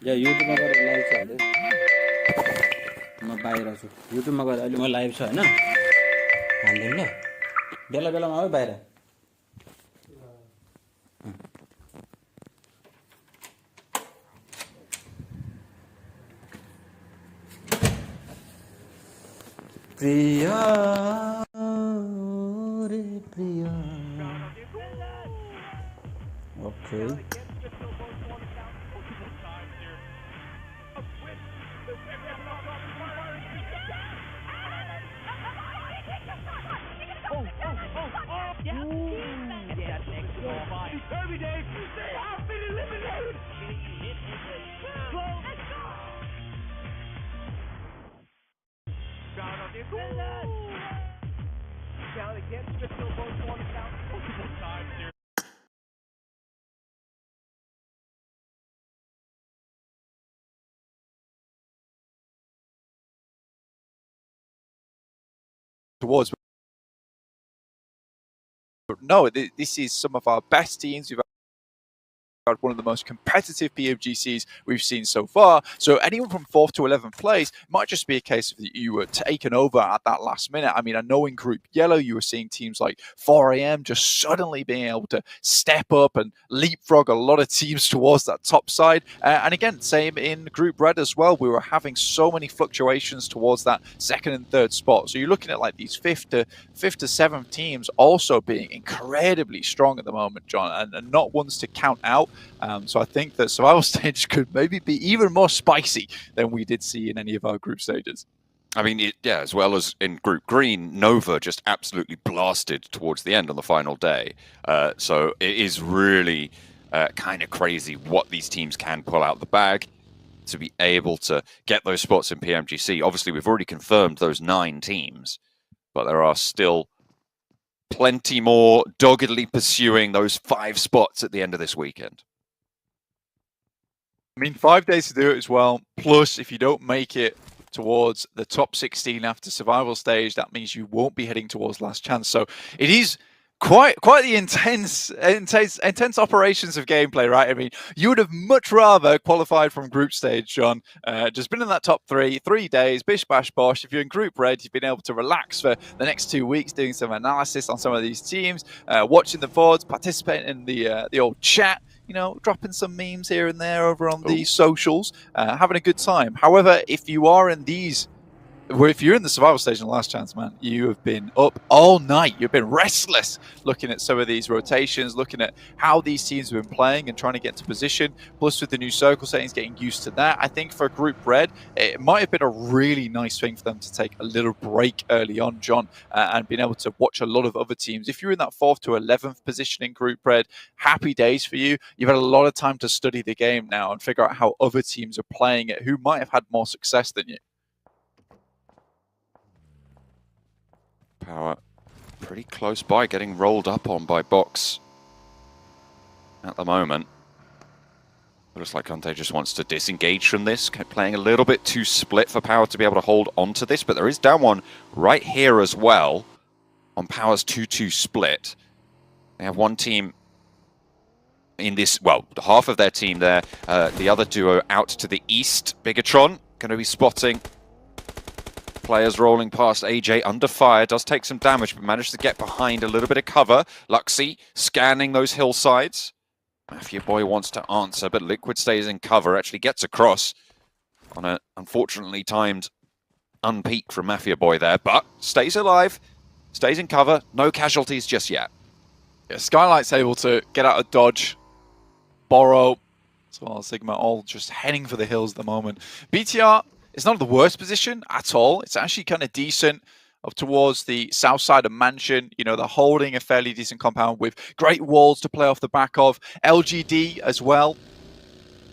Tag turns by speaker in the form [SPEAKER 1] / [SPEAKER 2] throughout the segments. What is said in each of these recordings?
[SPEAKER 1] या युट्युबमा गएर लाइभ छ अरे म बाहिर छु युट्युबमा गएर अहिले म लाइभ छ हैन हान्दिम ल बेला बेलामा आऊ बाहिर प्रिया रे प्रिया okay
[SPEAKER 2] Towards. No, this is some of our best teams. We've had one of the most competitive PMGCs we've seen so far. So anyone from 4th to 11th place might just be a case of that you were taken over at that last minute. I mean, I know in Group Yellow you were seeing teams like 4am just suddenly being able to step up and leapfrog a lot of teams towards that top side. And again, same in Group Red as well. We were having so many fluctuations towards that 2nd and 3rd spot. So you're looking at like these 5th to 7th teams also being incredibly strong at the moment, John, and not ones to count out. So I think that survival stage could maybe be even more spicy than we did see in any of our group stages.
[SPEAKER 3] I mean, yeah, as well as in Group Green, Nova just absolutely blasted towards the end on the final day. So it is really kind of crazy what these teams can pull out the bag to be able to get those spots in PMGC. Obviously, we've already confirmed those 9 teams, but there are still plenty more doggedly pursuing those 5 spots at the end of this weekend.
[SPEAKER 2] I mean, 5 days to do it as well. Plus, if you don't make it towards the top 16 after survival stage, that means you won't be heading towards last chance. So it is quite the intense operations of gameplay, right? I mean, you would have much rather qualified from group stage, John. Just been in that top 3 days, bish bash bosh. If you're in Group Red, you've been able to relax for the next 2 weeks, doing some analysis on some of these teams, watching the VODs, participating in the old chat. You know, dropping some memes here and there over on the socials, having a good time. However, if you are in these, if you're in the survival stage in the last chance, man, you have been up all night. You've been restless looking at some of these rotations, looking at how these teams have been playing and trying to get into position. Plus, with the new circle settings, getting used to that. I think for Group Red, it might have been a really nice thing for them to take a little break early on, John, and being able to watch a lot of other teams. If you're in that 4th to 11th position in Group Red, happy days for you. You've had a lot of time to study the game now and figure out how other teams are playing it who might have had more success than you.
[SPEAKER 3] Power pretty close by, getting rolled up on by Box at the moment. It looks like Conte just wants to disengage from this, playing a little bit too split for Power to be able to hold on to this, but there is down one right here as well on Power's 2-2 split. They have one team in this, well, half of their team there, the other duo out to the east. Bigatron going to be spotting players rolling past. AJ under fire, does take some damage, but managed to get behind a little bit of cover. Luxy scanning those hillsides. Mafia Boy wants to answer, but Liquid stays in cover, actually gets across on an unfortunately timed unpeak from Mafia Boy there, but stays alive, stays in cover, no casualties just yet.
[SPEAKER 2] Yeah, Skylight's able to get out of dodge, borrow, as well as Sigma all just heading for the hills at the moment. BTR, it's not the worst position at all. It's actually kind of decent up towards the south side of Mansion. You know, they're holding a fairly decent compound with great walls to play off the back of. LGD as well.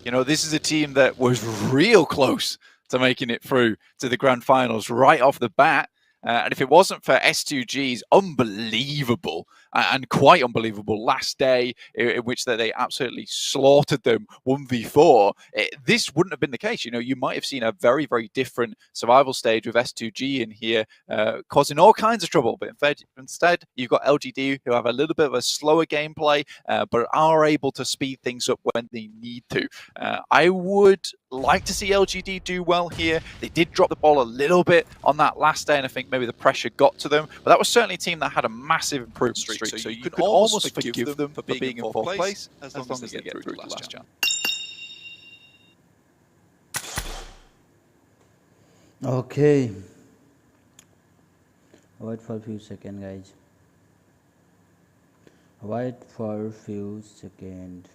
[SPEAKER 2] You know, this is a team that was real close to making it through to the grand finals right off the bat. And if it wasn't for S2G's unbelievable and quite unbelievable last day in which they absolutely slaughtered them 1v4, this wouldn't have been the case. You might have seen a very, very different survival stage with S2G in here, causing all kinds of trouble. But instead, you've got LGD who have a little bit of a slower gameplay, but are able to speed things up when they need to. I would like to see LGD do well here. They did drop the ball a little bit on that last day, and I think maybe the pressure got to them. But that was certainly a team that had a massive improvement streak. So you could almost forgive them for being in fourth place as long as they get through to the last chance.
[SPEAKER 1] Okay. Wait for a few seconds, guys. Wait for a few seconds.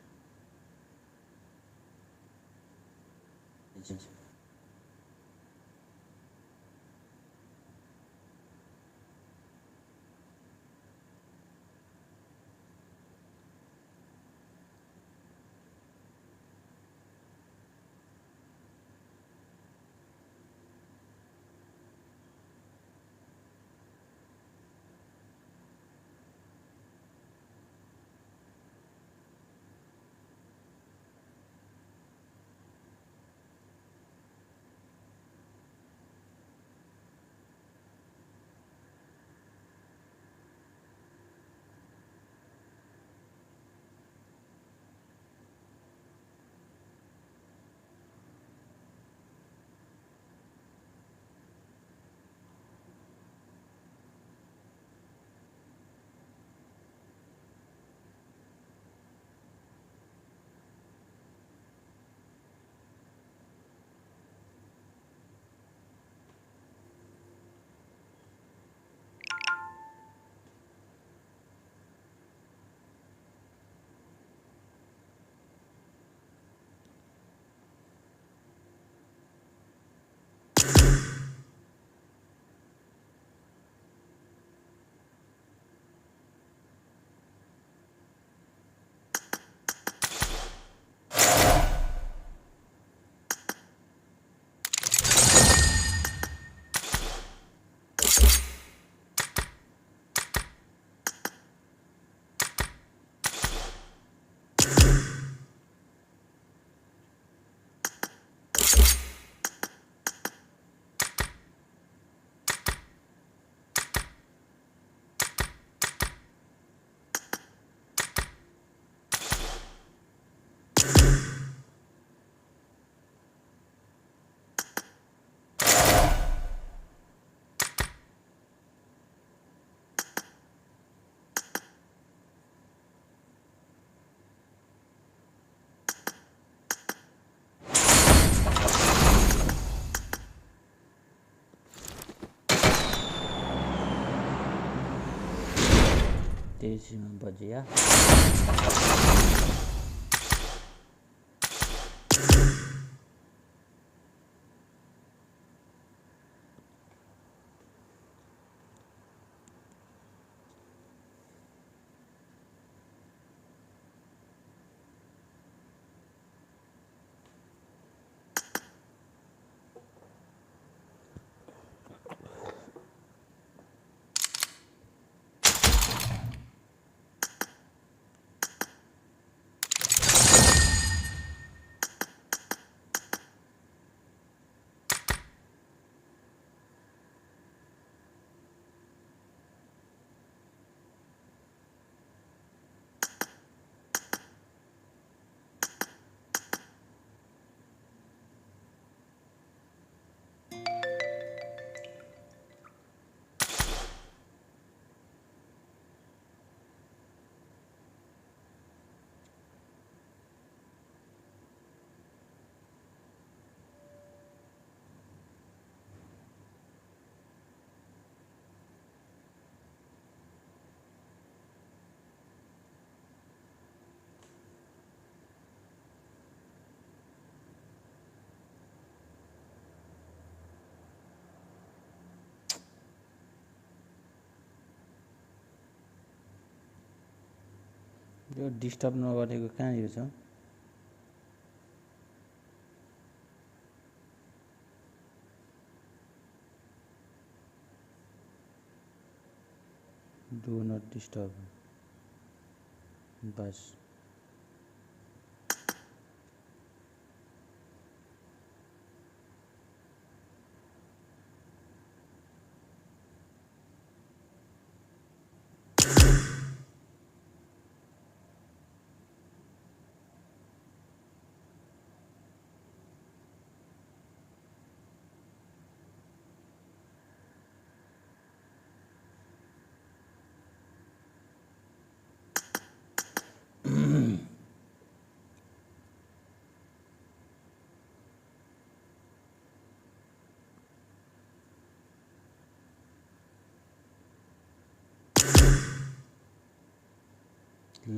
[SPEAKER 1] बजे या यो disturb नगरेको कहाँ यो छ do not disturb बस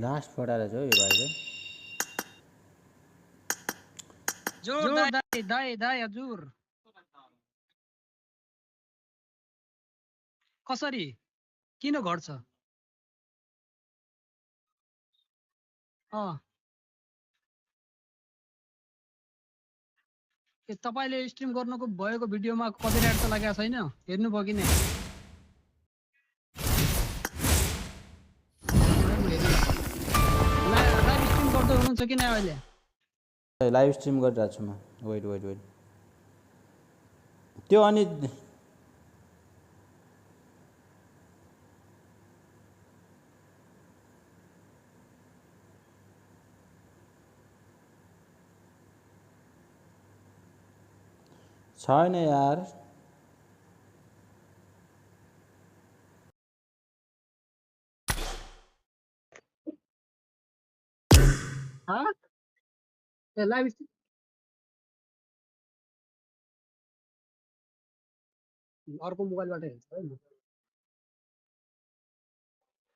[SPEAKER 1] last पडाएर छ यो भाइले
[SPEAKER 4] जोर दाई दाई दाई हजुर कसरी किन घट्छ ए तपाईले स्ट्रिम गर्नको भएको भिडियोमा कपिराइट त लागेको छैन हेर्नु भयो कि नै लाइभ स्ट्रिम गर्दै हुनुहुन्छ कि नै अहिले
[SPEAKER 1] लाइभ स्ट्रिम गरिरहेको छु म वेट वेट वेट त्यो अनि छैन यार
[SPEAKER 4] ए लाइभ स्ट्रिम अर्को मोबाइलबाट हेर्छु है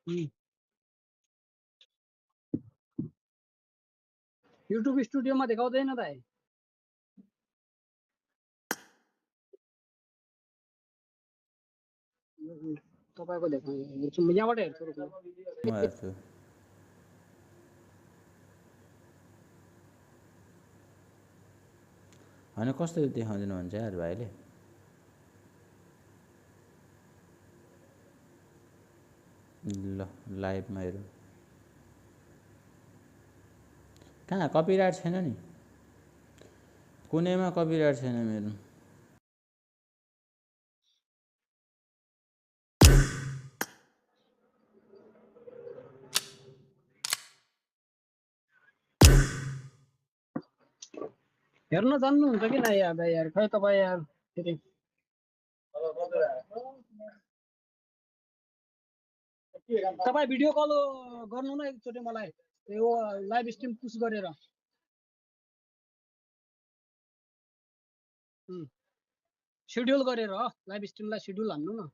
[SPEAKER 4] म युट्युब स्टुडियोमा देखाउँदैन दाइ तपाईको हेर्छु म यहाँबाट हेर्छु
[SPEAKER 1] म हेर्छु हैन कस्तो देखाउँदैन भन्छ यार भाइले ल लाइभमा हेरौँ कहाँ कपिराइट छैन नि कुनैमा कपिराइट छैन मेरो
[SPEAKER 4] हेर्न जान्नुहुन्छ कि नै यार दाइ यार खै तपाईँ यार फेरि तपाईँ भिडियो कल गर्नु न एकचोटि मलाई यो लाइभ स्ट्रिम पुश गरेर शेड्युल गरेर लाइभ स्ट्रिमलाई शेड्युल हान्नु न